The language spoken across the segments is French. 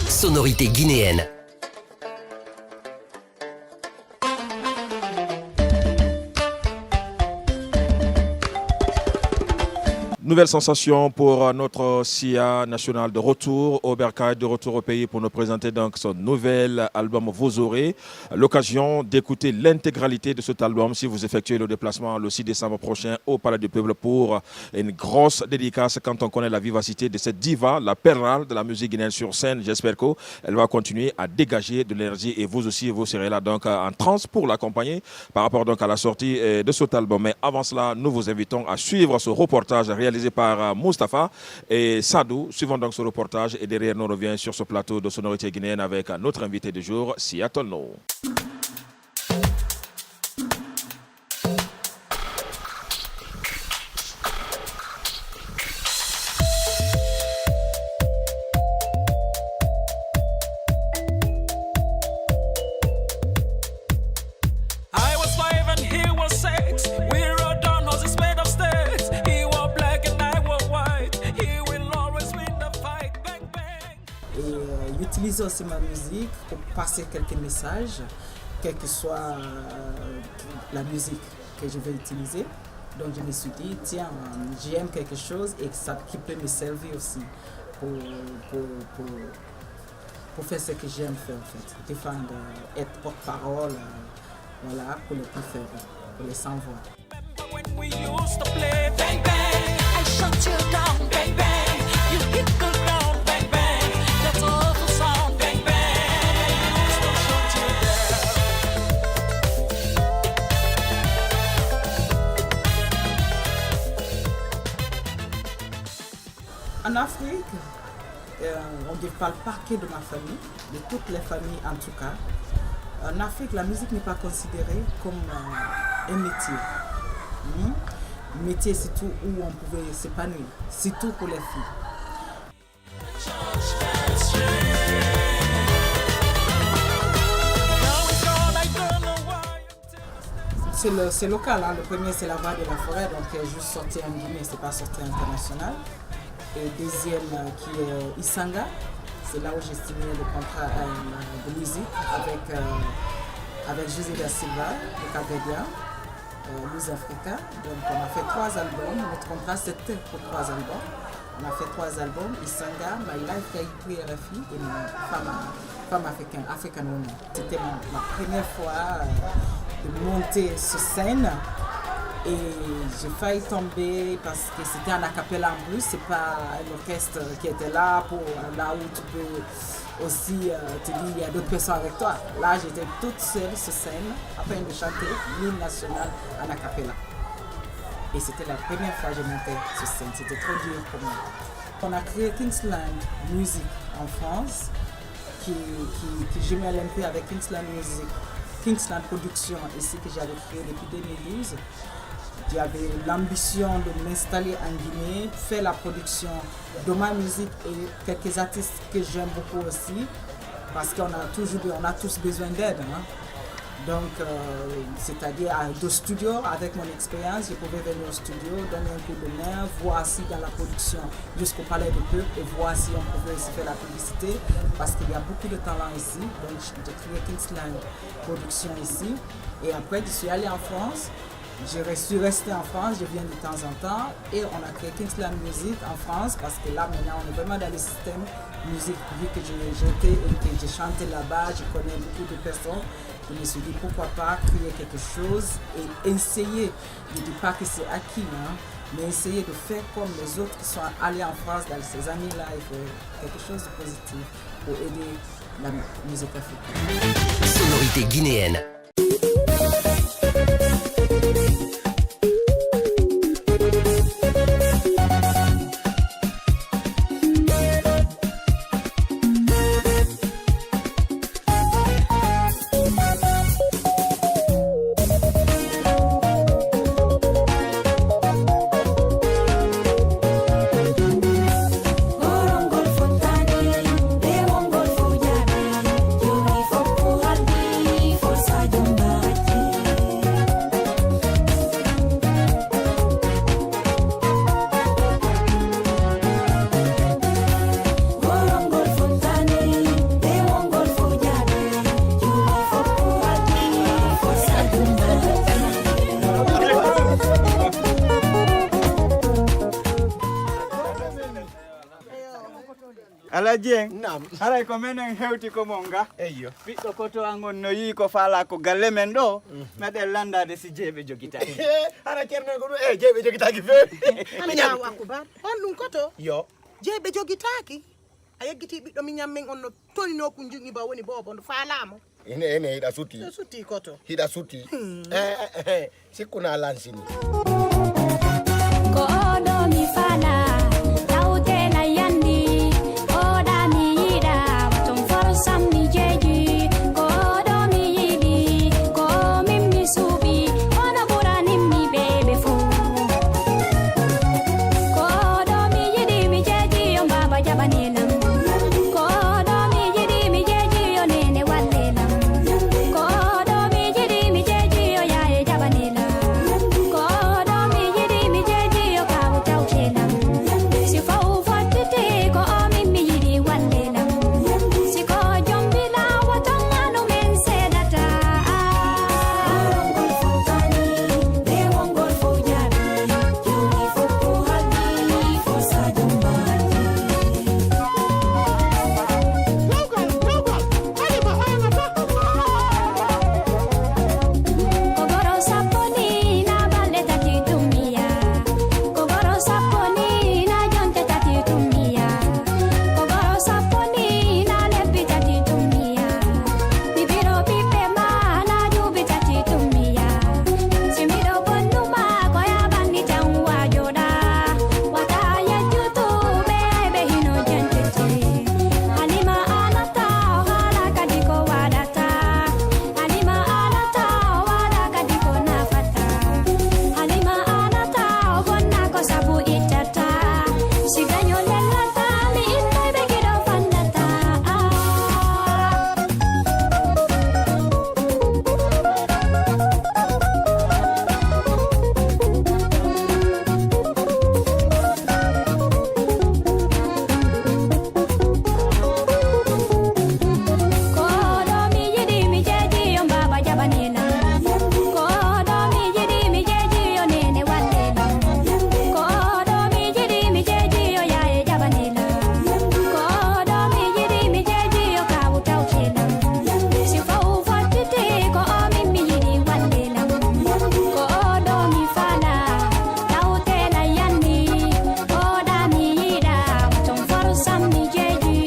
Sonorité guinéenne. Nouvelle sensation pour notre SIA national de retour au Bercail, de retour au pays pour nous présenter donc son nouvel album. Vous aurez l'occasion d'écouter l'intégralité de cet album si vous effectuez le déplacement le 6 décembre prochain au Palais du Peuple pour une grosse dédicace quand on connaît la vivacité de cette diva, la perle de la musique guinéenne sur scène. J'espère qu'elle va continuer à dégager de l'énergie et vous aussi, vous serez là donc en transe pour l'accompagner par rapport donc à la sortie de cet album. Mais avant cela, nous vous invitons à suivre ce reportage réalisé par Mustapha et Sadou. Suivons donc ce reportage et derrière nous revient sur ce plateau de Sonorité guinéenne avec notre invité du jour, Sia Tolno. J'utilise aussi ma musique pour passer quelques messages, quelle que soit la musique que je vais utiliser. Donc je me suis dit, tiens, j'aime quelque chose et ça qui peut me servir aussi pour faire ce que j'aime faire en fait. Défendre, être porte-parole, voilà, pour les plus faibles, pour les sans-voix. En Afrique, on ne parle pas que de ma famille, de toutes les familles en tout cas. En Afrique, la musique n'est pas considérée comme un métier. Métier, c'est tout où on pouvait s'épanouir, surtout pour les filles. C'est local, hein. Le premier c'est La Voix de la Forêt, donc juste sorti en Guinée, c'est pas sorti international. Et deuxième qui est Isanga, c'est là où j'ai signé le contrat de musique avec José da Silva, le Cap-Verdien, Luz Africa. Donc on a fait 3 albums, notre contrat c'était pour 3 albums. On a fait 3 albums, Isanga, My Life, Kaïpri RFI et Femme africaine, African Woman. C'était ma première fois de monter sur scène. Et j'ai failli tomber parce que c'était un acapella en plus, c'est pas un orchestre qui était là où tu peux aussi te dire il y a d'autres personnes avec toi. Là j'étais toute seule sur scène afin de chanter l'hymne national en acapella. Et c'était la première fois que je montais sur scène, c'était trop dur pour moi. On a créé Kingsland Music en France, qui jumelait un peu avec Kingsland Music, Kingsland Production ici que j'avais créé depuis 2012. J'avais l'ambition de m'installer en Guinée, faire la production de ma musique et quelques artistes que j'aime beaucoup aussi, parce qu'on a tous besoin d'aide. Hein. Donc, c'est-à-dire à deux studios, avec mon expérience, je pouvais venir au studio, donner un coup de main, voir si dans la production jusqu'au Palais du Peuple et voir si on pouvait aussi faire la publicité, parce qu'il y a beaucoup de talent ici. Donc, j'ai créé Kingsland Production ici. Et après, je suis allée en France. Je suis restée en France, je viens de temps en temps et on a créé Kingsland Music en France parce que là maintenant on est vraiment dans le système musique vu que j'étais et que j'ai chanté là-bas, je connais beaucoup de personnes. Je me suis dit pourquoi pas créer quelque chose et essayer, je ne dis pas que c'est acquis, hein, mais essayer de faire comme les autres qui sont allés en France dans ces années-là et faire quelque chose de positif pour aider la musique africaine. Sonorité guinéenne. Força Ala Dieng. Nam. Haray ko menen hewti ko monga. Eyyo. Ɓiɗɗo koto angon no yi ko faala ko galle men ɗo meɗen landade si jeeɓe jogitaki. Hara ceerno ko ɗum jeeɓe jogitaki feewi. Allahu akbar. On ɗum koto Yo. jeeɓe jogitaki a yeggiti ɓiɗɗo mi ñammen on no tonino ko jungi ba woni bobo no faalamo Ene hiɗa sutti. no sutti koto Hiɗa sutti. Sikkuna lansini. Ko oɗo mi fala tawtena yandi oɗa mi yiɗa waton forsam mi jeeji ko oɗo mi yiɗi ko min mi suuɓi ono ɓuraninmi ɓeɓe fuu ko oɗo mi yiɗi mi jeeji yo baba jaɓanilam ko oɗo mi yiɗi mi jeeji yo nene wallelam ko oɗo mi yiɗi mi jeeji yo yaye jaɓanilam ko oɗo mi yiɗi mi jeeji yo kawu tawtelam si faw fottete ko o min mi yiɗi wallelam si ko jombila woton anu men seedata wongol fotani be wongol fo jaabi joni foppo haldi fo sadio mbaji Kogoro saponi na balle tati tumia Kogoro saponi na jonte tati tumia Kogoro saponi na lebbi tati tumia Bibiro pipe ma na jubi tati tumia Simiro bonduma koya bangi tangwa joda Wata ya jutu bebe hino jentete Halima anata hala kadiko wadata Halima anata wada kadiko nafata Halima anata obonna ko sabu itata Siganyo lelata mi inday begido fandata Ko oɗo mi yiɗi mi jeeji yo baba jaɓanilam ko oɗo mi yiɗi mi jeeji yo nene wallelam ko oɗo mi yiɗi mi jeeji yo yaye jaɓanilam ko oɗo mi yiɗi mi jeeji yo kawu tawtelam si faw fottete ko o min mi yiɗi wallelam ko oɗo mi fala tawtena yandi oɗa mi yiɗa waton forsam mi jeeji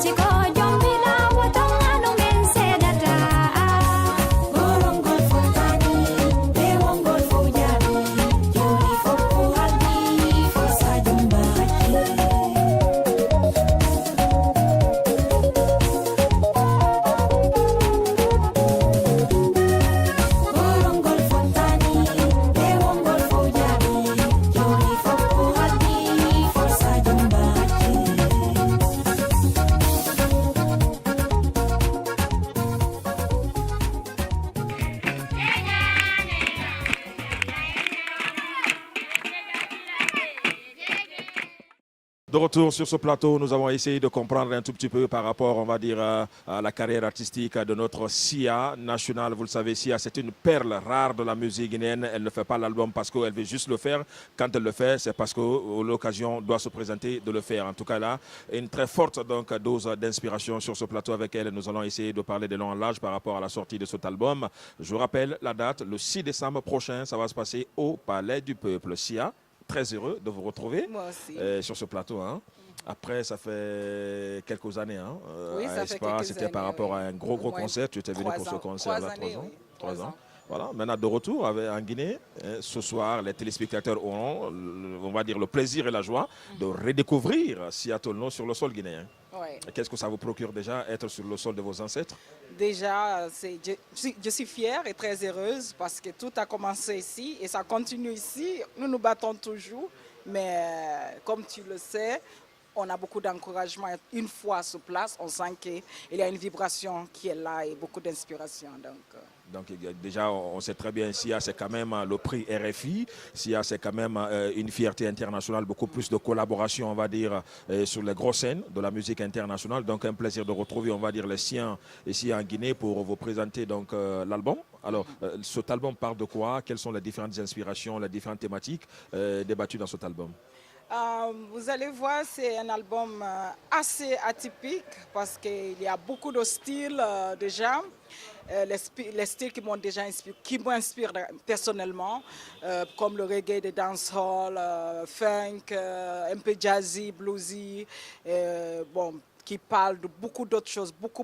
si ko jombila woton anu men seedata gorongol fotani be wongol fo jaabi joni foppo haldi fo sadio mbaji Gorongol fotani be wongol fo jaabi joni foppo haldi fo sadio mbaji De retour sur ce plateau, nous avons essayé de comprendre un tout petit peu par rapport, on va dire, à la carrière artistique de notre Sia nationale. Vous le savez, Sia, c'est une perle rare de la musique guinéenne. Elle ne fait pas l'album parce qu'elle veut juste le faire. Quand elle le fait, c'est parce que l'occasion doit se présenter de le faire. En tout cas, là, une très forte donc, dose d'inspiration sur ce plateau avec elle. Nous allons essayer de parler de long en large par rapport à la sortie de cet album. Je vous rappelle la date, le 6 décembre prochain, ça va se passer au Palais du Peuple. Sia, très heureux de vous retrouver Moi aussi. sur ce plateau. Hein. Après, ça fait quelques années. Hein, Oui, à ça fait Espa, quelques c'était par années, rapport oui. à un gros Au moins concert. Tu étais venu 3 pour ce ans. concert-là, 3 3 années, ans. oui. 3 3 ans. ans. Voilà, maintenant de retour en Guinée, ce soir, les téléspectateurs auront, on va dire, le plaisir et la joie de redécouvrir Sia Tolno sur le sol guinéen. Ouais. Qu'est-ce que ça vous procure déjà, être sur le sol de vos ancêtres? Déjà, je suis fière et très heureuse parce que tout a commencé ici et ça continue ici. Nous nous battons toujours, mais comme tu le sais, on a beaucoup d'encouragement. Une fois sur place, on sent qu'il y a une vibration qui est là et beaucoup d'inspiration. Donc déjà, on sait très bien, SIA, c'est quand même le prix RFI. SIA, c'est quand même une fierté internationale, beaucoup plus de collaboration, on va dire, sur les grosses scènes de la musique internationale. Donc un plaisir de retrouver, on va dire, les siens ici en Guinée pour vous présenter donc l'album. Alors, cet album parle de quoi? Quelles sont les différentes inspirations, les différentes thématiques débattues dans cet album? Vous allez voir, c'est un album assez atypique parce qu'il y a beaucoup de styles déjà. Les styles qui m'ont déjà inspiré, qui m'inspirent personnellement, comme le reggae, le dancehall, funk, un peu jazzy, bluesy, bon, qui parle de beaucoup d'autres choses, beaucoup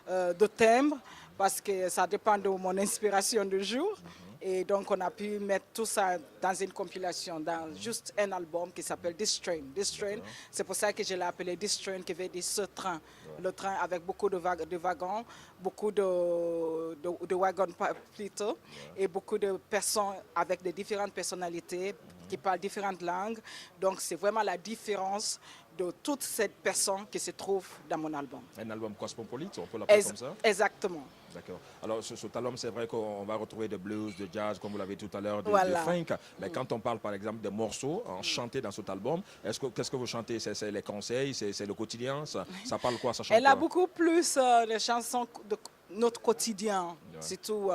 de timbres, parce que ça dépend de mon inspiration du jour. Et donc, on a pu mettre tout ça dans une compilation, dans juste un album qui s'appelle This Train. This Train, c'est pour ça que je l'ai appelé This Train, qui veut dire ce train. Le train avec beaucoup de wagons, beaucoup de wagons plutôt, et beaucoup de personnes avec de différentes personnalités qui parlent différentes langues. Donc, c'est vraiment la différence de toutes ces personnes qui se trouvent dans mon album. Un album cosmopolite, on peut l'appeler comme ça? Exactement. D'accord. Alors, sur cet album, c'est vrai qu'on va retrouver de blues, de jazz, comme vous l'avez dit tout à l'heure, de funk. Mais quand on parle, par exemple, des morceaux chantés dans cet album, qu'est-ce que vous chantez? C'est les conseils, c'est le quotidien? Ça parle quoi? Ça chante Elle a quoi? beaucoup plus de chansons de notre quotidien, surtout,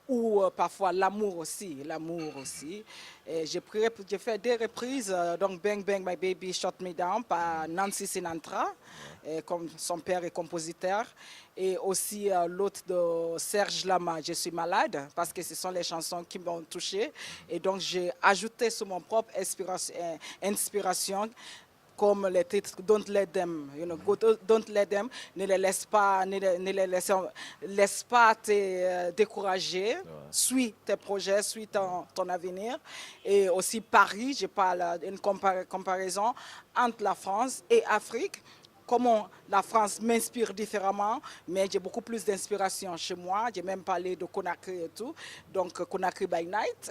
ou parfois l'amour aussi. Et j'ai fait des reprises, donc Bang Bang My Baby Shut Me Down par Nancy Sinatra, comme son père est compositeur, et aussi l'autre de Serge Lama, Je suis malade, parce que ce sont les chansons qui m'ont touchée. Et donc j'ai ajouté sur mon propre inspiration comme les titres Don't Let Them, Don't Let Them, ne les laisse pas, laisse pas te décourager, suis tes projets, suis ton avenir. Et aussi Paris, je parle d'une comparaison entre la France et l'Afrique. Comment la France m'inspire différemment, mais j'ai beaucoup plus d'inspiration chez moi. J'ai même parlé de Conakry et tout, donc Conakry by Night,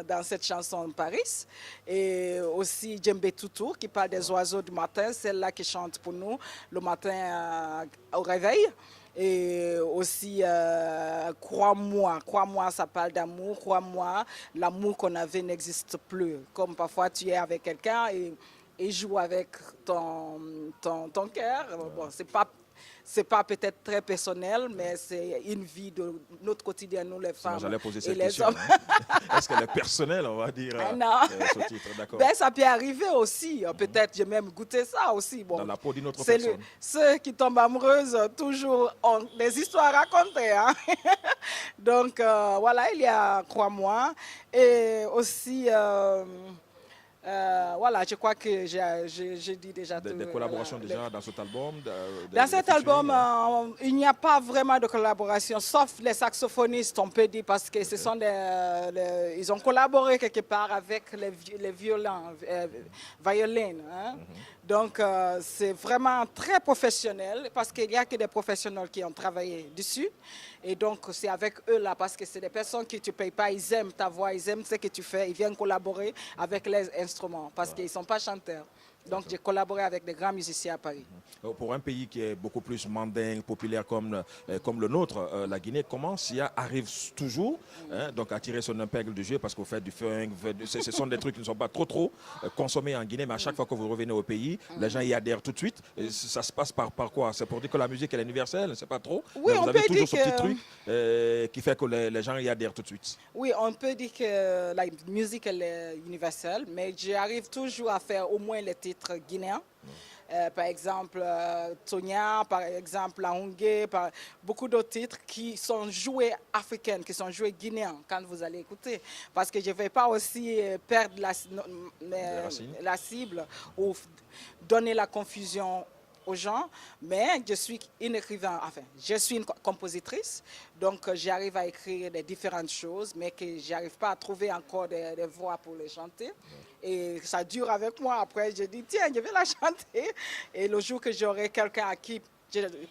dans cette chanson de Paris. Et aussi Djembe Tutu, qui parle des oiseaux du matin, celle-là qui chante pour nous le matin au réveil. Et aussi, crois-moi, ça parle d'amour, crois-moi, l'amour qu'on avait n'existe plus. Comme parfois tu es avec quelqu'un et joue avec ton cœur. Bon, c'est pas peut-être très personnel, mais c'est une vie de notre quotidien, nous les femmes J'allais poser et cette les question. hommes. Est-ce qu'elle est personnelle, on va dire, Non. ce titre? D'accord. Ben, ça peut arriver aussi. Peut-être j'ai même goûté ça aussi. Bon, Dans la peau d'une autre c'est personne. Ceux qui tombent amoureuses, toujours ont des histoires à raconter. Hein? Donc, voilà, il y a Crois-moi. Et aussi... voilà, je crois que j'ai dit déjà tout. Des collaborations déjà dans cet album? Dans cet album, il n'y a pas vraiment de collaboration, sauf les saxophonistes, on peut dire, parce que ce sont ils ont collaboré quelque part avec les violins. Hein? Donc, c'est vraiment très professionnel, parce qu'il n'y a que des professionnels qui ont travaillé dessus. Et donc, c'est avec eux là, parce que c'est des personnes qui tu ne payes pas, ils aiment ta voix, ils aiment ce que tu fais, ils viennent collaborer avec les instruments, parce qu'ils ne sont pas chanteurs. Donc, j'ai collaboré avec des grands musiciens à Paris. Pour un pays qui est beaucoup plus mandingue, populaire comme le nôtre, la Guinée, comment SIA arrive toujours donc à tirer son épingle du jeu, parce que vous faites du funk, ce sont des trucs qui ne sont pas trop consommés en Guinée, mais à chaque fois que vous revenez au pays, les gens y adhèrent tout de suite. Et ça se passe par quoi? C'est pour dire que la musique elle est universelle, c'est pas trop? Oui, mais vous on avez peut toujours dire ce petit truc qui fait que les gens y adhèrent tout de suite. Oui, on peut dire que la musique elle est universelle, mais j'arrive toujours à faire au moins les titres guinéens. Par exemple, Tonya, par exemple, Laungé, beaucoup d'autres titres qui sont joués africains, qui sont joués guinéens quand vous allez écouter. Parce que je ne vais pas aussi perdre la cible ou donner la confusion aux gens, mais je suis une écrivain, enfin, je suis une compositrice, donc j'arrive à écrire des différentes choses, mais que j'arrive pas à trouver encore des voix pour les chanter. Et ça dure avec moi. Après, je dis, tiens, je vais la chanter. Et le jour que j'aurai quelqu'un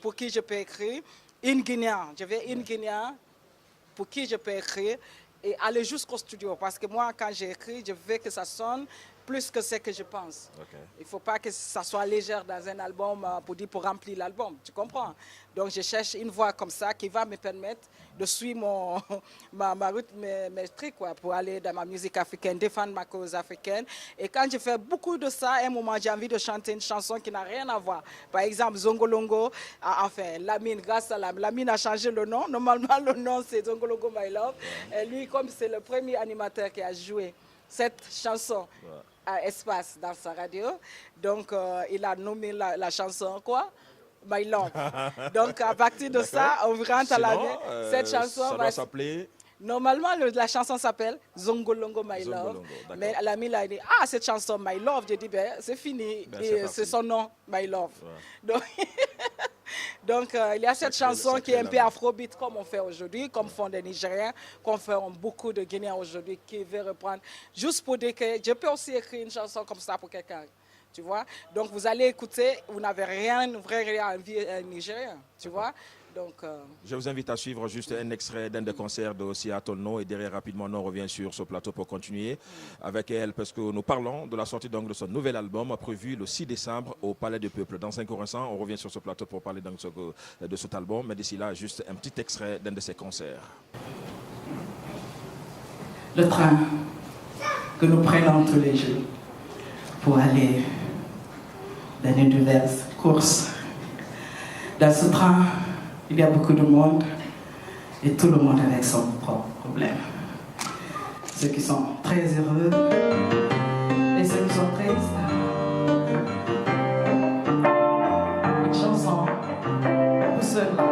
pour qui je peux écrire, une Guinéenne, je vais une Guinéenne pour qui je peux écrire et aller jusqu'au studio. Parce que moi, quand j'écris, je veux que ça sonne plus que ce que je pense. Ok. Il ne faut pas que ça soit légère dans un album pour remplir l'album, tu comprends? Donc je cherche une voix comme ça qui va me permettre de suivre ma route, mes trucs, quoi, pour aller dans ma musique africaine, défendre ma cause africaine. Et quand je fais beaucoup de ça, à un moment, j'ai envie de chanter une chanson qui n'a rien à voir. Par exemple, Zongolongo, enfin, Lamine, grâce à Lamine a changé le nom. Normalement, le nom, c'est Zongolongo My Love. Et lui, comme c'est le premier animateur qui a joué cette chanson à Espace dans sa radio, donc il a nommé la chanson quoi? My Love. Donc à partir de ça, on rentre à l'année. Cette chanson ça doit s'appeler... Normalement, la chanson s'appelle Zongolongo My Love. Zongolongo, d'accord. Mais l'ami a dit, cette chanson My Love, j'ai dit, c'est fini. Ben, Et c'est c'est son nom, My Love. Ouais. Donc, il y a cette chanson qui est un peu là-bas. afrobeat comme on fait aujourd'hui, comme font des Nigériens, comme font beaucoup de Guinéens aujourd'hui qui veulent reprendre. Juste pour dire que je peux aussi écrire une chanson comme ça pour quelqu'un. Tu vois? Donc, vous allez écouter, vous n'avez rien à envier un Nigérien. Tu vois? Donc, Je vous invite à suivre juste un extrait d'un des concerts de Sia Tolno et derrière rapidement on revient sur ce plateau pour continuer avec elle parce que nous parlons de la sortie donc de son nouvel album prévu le 6 décembre au Palais du Peuple. Dans un court instant, on revient sur ce plateau pour parler donc de cet album, mais d'ici là, juste un petit extrait d'un de ses concerts. le train que nous prenons tous les jours pour aller dans une diverses courses. Dans ce train, il y a beaucoup de monde et tout le monde avec son propre problème. Ceux qui sont très heureux et ceux qui sont tristes. Une chanson pour ceux-là.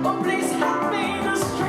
Oh, please help me in the street.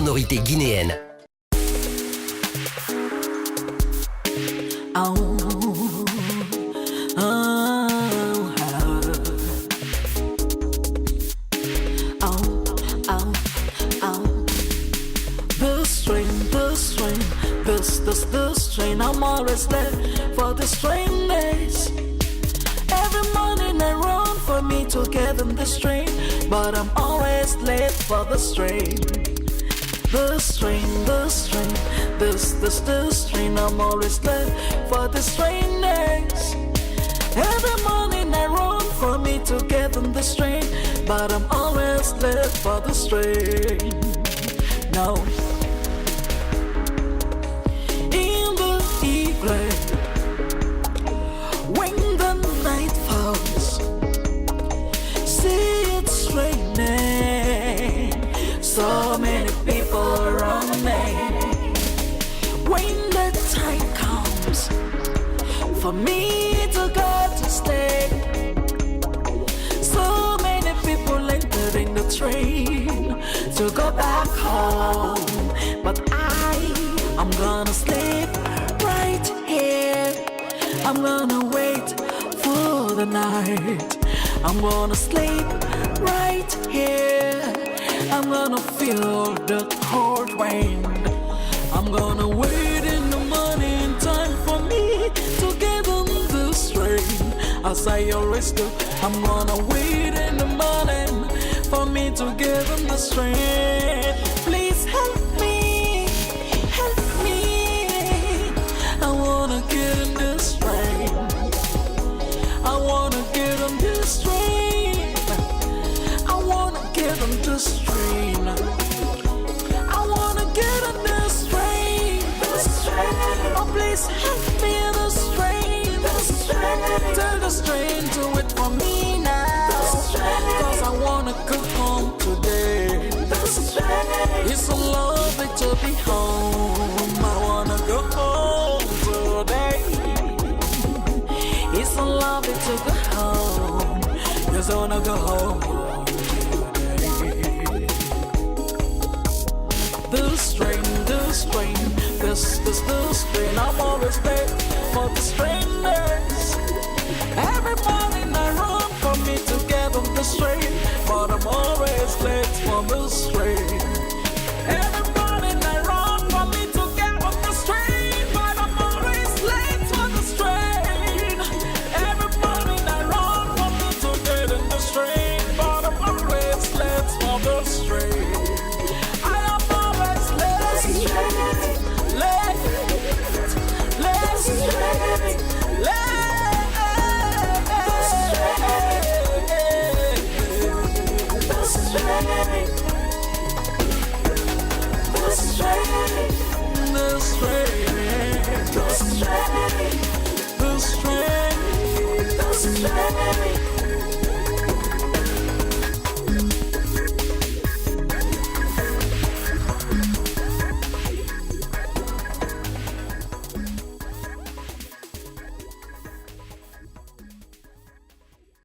sonorités guinéennes. This train, I'm always late for this train days. Every morning I run for me to get on this train, but I'm always late for this train. This train, I'm always late for this train days. Every morning I run for me to get on this train, but I'm always late for this train. No. When the night falls, see it's raining, so many people around me. When the time comes for me to go to stay, so many people entering the train to go back home, but I'm gonna sleep right here. I'm gonna wait for the night. I'm gonna sleep right here. I'm gonna feel the cold wind. I'm gonna wait in the morning time for me to get on this train. As I always do, I'm gonna wait in the morning for me to get on this train. Please help me, help me. I wanna get in this train. I wanna get on this train. I wanna get on this train. I wanna get on this train. This train. Oh, please help me in this train. This train. Tell this train to wait for me now. Cause I wanna go home today. This train. It's so lovely to be home. I wanna go home today. It's so lovely to go home. Yes, I wanna go home today. This train, this train, I'm always late for the strangers. Every morning I run for me to get on this train, but I'm always late for this train. Every morning I run for me to get on this train, but I'm always late for this train. Every morning I run for me to get on this train, but I'm always late for this train. I am always late, late, This train.